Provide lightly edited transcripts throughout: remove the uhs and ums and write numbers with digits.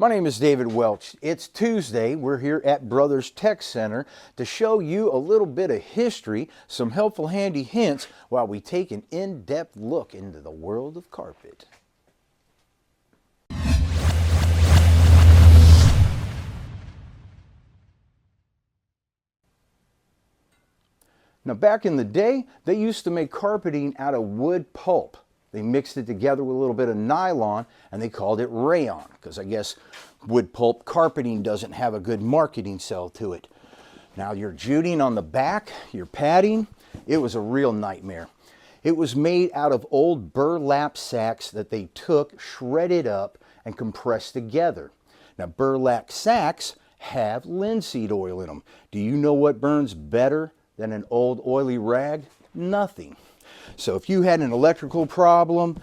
My name is David Welch. It's Tuesday. We're here at Brothers Tech Center to show you a little bit of history, some helpful handy hints while we take an in-depth look into the world of carpet. Now back in the day, they used to make carpeting out of wood pulp. They mixed it together with a little bit of nylon and they called it rayon because I guess wood pulp carpeting doesn't have a good marketing sell to it. Now your jute on the back, your padding, it was a real nightmare. It was made out of old burlap sacks that they took, shredded up, and compressed together. Now burlap sacks have linseed oil in them. Do you know what burns better than an old oily rag? Nothing. So if you had an electrical problem,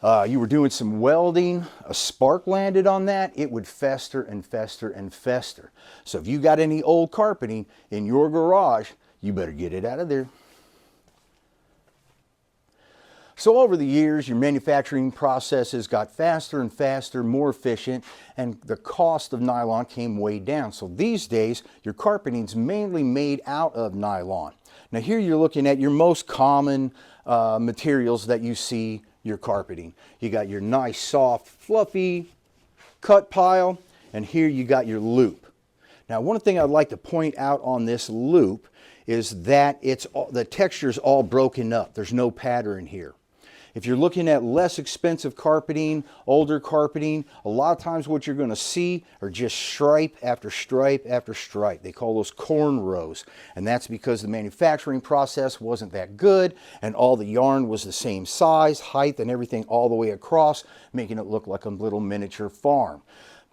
you were doing some welding, a spark landed on that, it would fester and fester and fester. So if you got any old carpeting in your garage, you better get it out of there. So over the years, your manufacturing processes got faster and faster, more efficient, and the cost of nylon came way down. So these days, your carpeting's mainly made out of nylon. Now here you're looking at your most common materials that you see your carpeting. You got your nice, soft, fluffy cut pile, and here you got your loop. Now one thing I'd like to point out on this loop is that the texture is all broken up. There's no pattern here. If you're looking at less expensive carpeting, older carpeting, a lot of times what you're going to see are just stripe after stripe after stripe. They call those cornrows, and that's because the manufacturing process wasn't that good and all the yarn was the same size, height, and everything all the way across, making it look like a little miniature farm.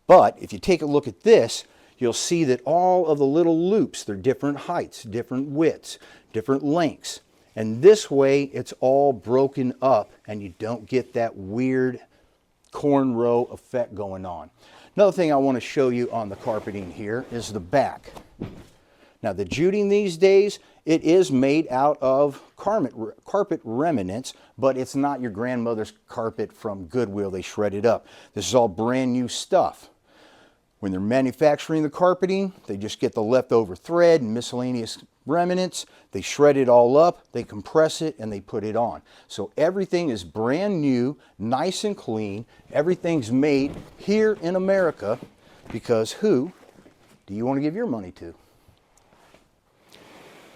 But if you take a look at this, you'll see that all of the little loops, they're different heights, different widths, different lengths. And this way, it's all broken up and you don't get that weird cornrow effect going on. Another thing I want to show you on the carpeting here is the back. Now the juting these days, it is made out of carpet remnants, but it's not your grandmother's carpet from Goodwill. They shred it up. This is all brand new stuff. When they're manufacturing the carpeting, they just get the leftover thread and miscellaneous remnants, they shred it all up, they compress it, and they put it on. So everything is brand new, nice and clean. Everything's made here in America because who do you want to give your money to?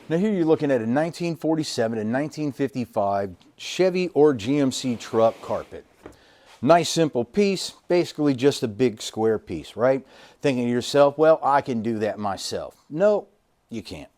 Now here you're looking at a 1947 and 1955 Chevy or GMC truck carpet. Nice simple piece, basically just a big square piece, right? Thinking to yourself, well, I can do that myself. No, you can't.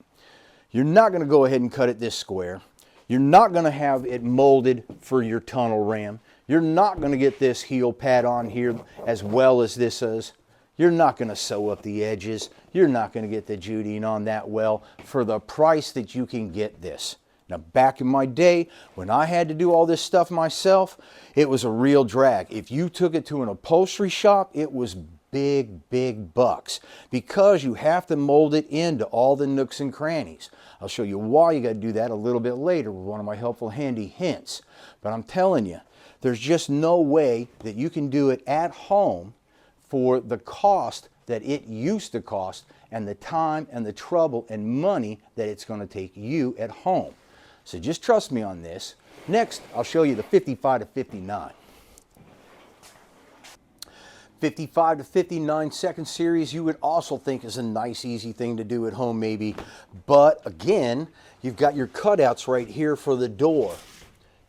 You're not going to go ahead and cut it this square. You're not going to have it molded for your tunnel ram. You're not going to get this heel pad on here as well as this is. You're not going to sew up the edges. You're not going to get the juting on that well for the price that you can get this. Now back in my day, when I had to do all this stuff myself, it was a real drag. If you took it to an upholstery shop, it was big bucks because you have to mold it into all the nooks and crannies. I'll show you why you got to do that a little bit later with one of my helpful handy hints. But I'm telling you, there's just no way that you can do it at home for the cost that it used to cost and the time and the trouble and money that it's going to take you at home. So just trust me on this. Next, I'll show you the 55 to 59. 55 to 59 second series you would also think is a nice easy thing to do at home maybe, but again you've got your cutouts right here for the door.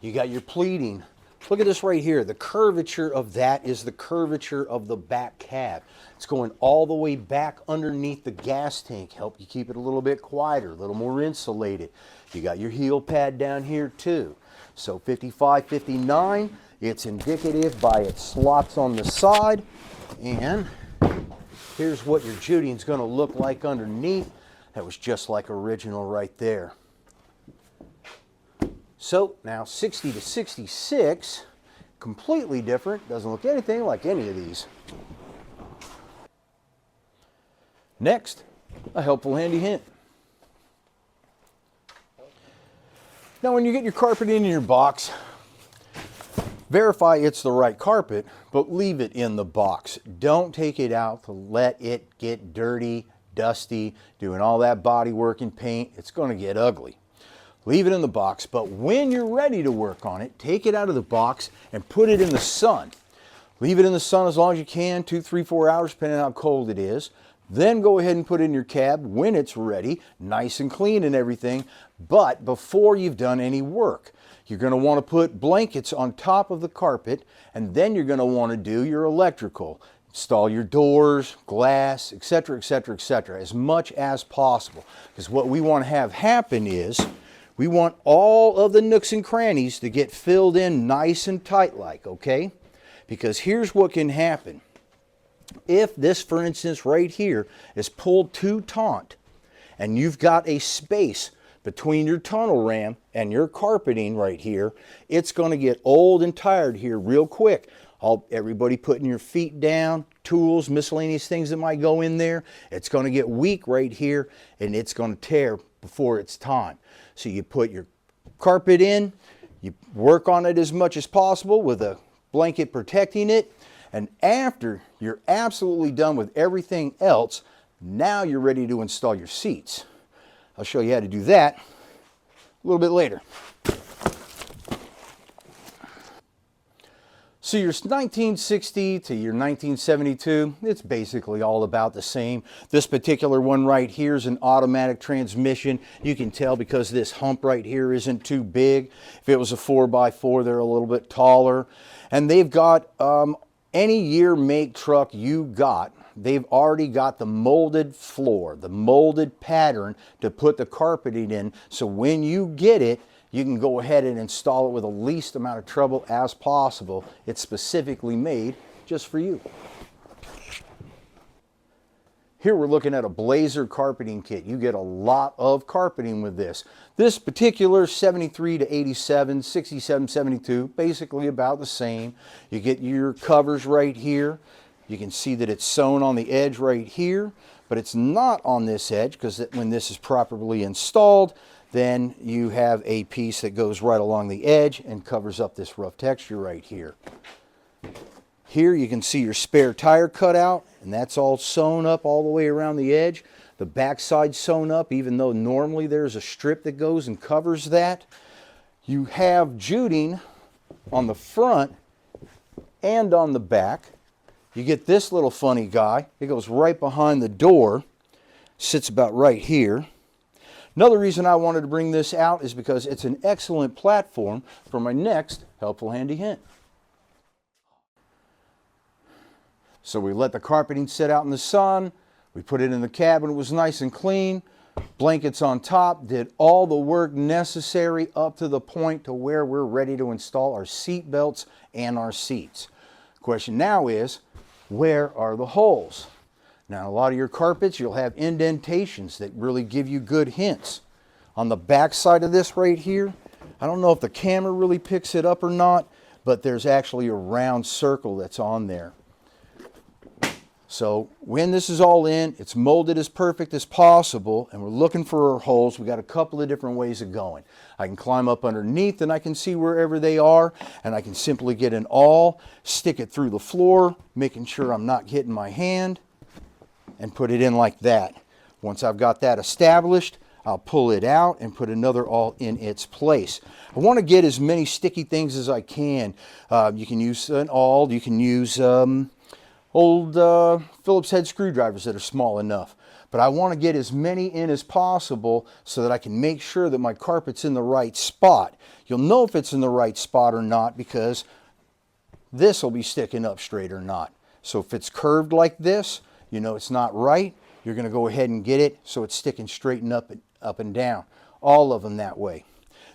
You got your pleating. Look at this right here. The curvature of that is the curvature of the back cab. It's going all the way back underneath the gas tank. Help you keep it a little bit quieter, a little more insulated. You got your heel pad down here too. So 55, 59, it's indicative by its slots on the side. And here's what your juting is going to look like underneath. That was just like original right there. So now 60 to 66, completely different. Doesn't look anything like any of these. Next, a helpful handy hint. Now when you get your carpet in your box, Verify it's the right carpet, but leave it in the box. Don't take it out to let it get dirty, dusty, doing all that body work and paint. It's going to get ugly. Leave it in the box, but when you're ready to work on it, take it out of the box and put it in the sun. Leave it in the sun as long as you can, 2, 3, 4 hours, depending on how cold it is. Then go ahead and put it in your cab when it's ready, nice and clean and everything, but before you've done any work. You're going to want to put blankets on top of the carpet, and then you're going to want to do your electrical. Install your doors, glass, etc., etc., etc., as much as possible. Because what we want to have happen is, we want all of the nooks and crannies to get filled in nice and tight like, okay? Because here's what can happen. If this, for instance, right here is pulled too taut, and you've got a space between your tunnel ram and your carpeting right here, it's going to get old and tired here real quick. Everybody putting your feet down, tools, miscellaneous things that might go in there, it's going to get weak right here and it's going to tear before it's time. So you put your carpet in, you work on it as much as possible with a blanket protecting it, and after you're absolutely done with everything else, now you're ready to install your seats. I'll show you how to do that a little bit later. So your 1960 to your 1972, it's basically all about the same. This particular one right here is an automatic transmission. You can tell because this hump right here isn't too big. If it was a 4x4, they're a little bit taller. And they've got any year, make truck you got, they've already got the molded floor, the molded pattern to put the carpeting in. So when you get it, you can go ahead and install it with the least amount of trouble as possible. It's specifically made just for you. Here we're looking at a Blazer carpeting kit. You get a lot of carpeting with this. This particular 73 to 87, 67, 72, basically about the same. You get your covers right here. You can see that it's sewn on the edge right here, but it's not on this edge because when this is properly installed, then you have a piece that goes right along the edge and covers up this rough texture right here. Here you can see your spare tire cut out, and that's all sewn up all the way around the edge. The backside sewn up, even though normally there's a strip that goes and covers that. You have jute on the front and on the back. You get this little funny guy. It goes right behind the door, sits about right here. Another reason I wanted to bring this out is because it's an excellent platform for my next helpful handy hint. So we let the carpeting sit out in the sun. We put it in the cabin. It was nice and clean. Blankets on top. Did all the work necessary up to the point to where we're ready to install our seat belts and our seats. Question now is, where are the holes? Now, a lot of your carpets, you'll have indentations that really give you good hints. On the back side of this right here, I don't know if the camera really picks it up or not, but there's actually a round circle that's on there. So when this is all in, it's molded as perfect as possible, and we're looking for our holes. We got a couple of different ways of going. I can climb up underneath and I can see wherever they are, and I can simply get an awl, stick it through the floor, making sure I'm not hitting my hand, and put it in like that. Once I've got that established, I'll pull it out and put another awl in its place. I want to get as many sticky things as I can. You can use an awl, you can use old Phillips head screwdrivers that are small enough. But I want to get as many in as possible so that I can make sure that my carpet's in the right spot. You'll know if it's in the right spot or not because this will be sticking up straight or not. So if it's curved like this, you know it's not right. You're going to go ahead and get it so it's sticking straight and up and down. All of them that way.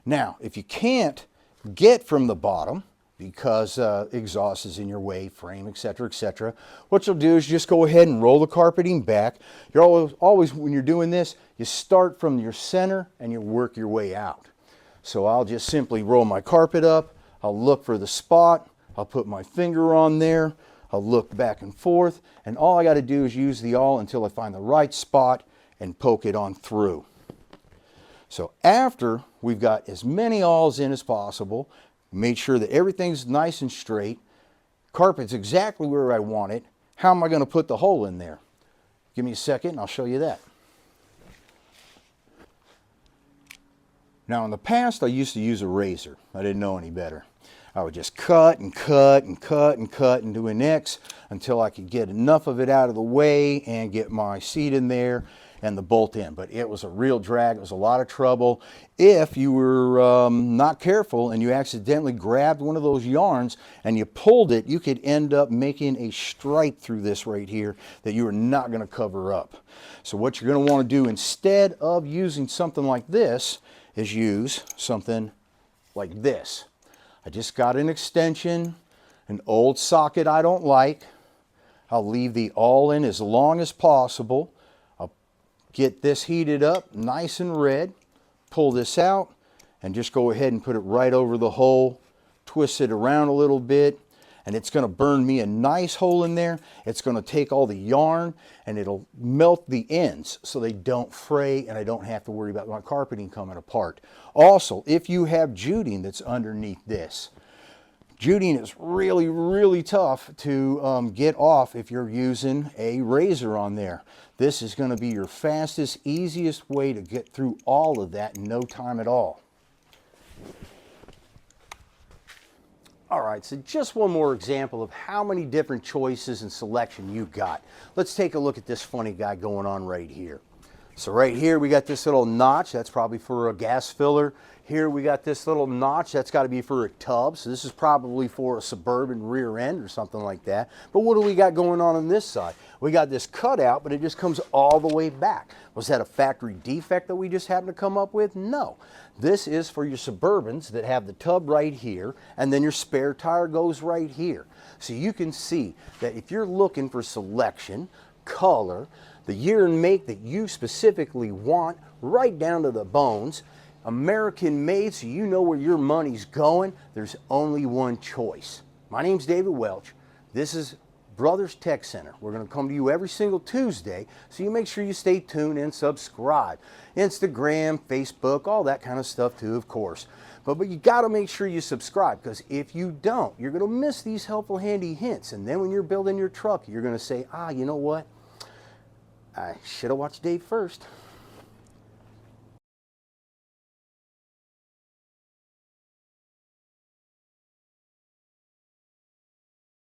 Now, if you can't get from the bottom because exhaust is in your way, frame, etc., etc., what you'll do is just go ahead and roll the carpeting back. You're always, when you're doing this, you start from your center and you work your way out. So I'll just simply roll my carpet up. I'll look for the spot. I'll put my finger on there. I'll look back and forth, and all I got to do is use the awl until I find the right spot and poke it on through. So after we've got as many awls in as possible, Made sure that everything's nice and straight. Carpet's exactly where I want it. How am I going to put the hole in there? Give me a second and I'll show you that. Now in the past I used to use a razor. I didn't know any better. I would just cut and cut and cut and cut and do an X until I could get enough of it out of the way and get my seat in there and the bolt in. But it was a real drag. It was a lot of trouble. If you were not careful and you accidentally grabbed one of those yarns and you pulled it, you could end up making a stripe through this right here that you are not going to cover up. So what you're going to want to do instead of using something like this is use something like this. I just got an extension, an old socket I don't like. I'll leave the awl in as long as possible. I'll get this heated up nice and red, pull this out, and just go ahead and put it right over the hole, twist it around a little bit, and it's going to burn me a nice hole in there. It's going to take all the yarn and it'll melt the ends so they don't fray and I don't have to worry about my carpeting coming apart. Also, if you have jute that's underneath this, jute is really, really tough to get off if you're using a razor on there. This is going to be your fastest, easiest way to get through all of that in no time at all. All right, so just one more example of how many different choices and selection you've got. Let's take a look at this funny guy going on right here. So right here we got this little notch, that's probably for a gas filler. Here we got this little notch, that's got to be for a tub. So this is probably for a Suburban rear end or something like that. But what do we got going on this side? We got this cutout, but it just comes all the way back. Was that a factory defect that we just happened to come up with? No. This is for your Suburbans that have the tub right here, and then your spare tire goes right here. So you can see that if you're looking for selection, color, the year and make that you specifically want, right down to the bones, American made, so you know where your money's going, there's only one choice. My name's David Welch. This is Brothers Tech Center. We're going to come to you every single Tuesday, so you make sure you stay tuned and subscribe. Instagram, Facebook, all that kind of stuff too, of course. But you got to make sure you subscribe, because if you don't, you're going to miss these helpful, handy hints. And then when you're building your truck, you're going to say, you know what? I should have watched Dave first.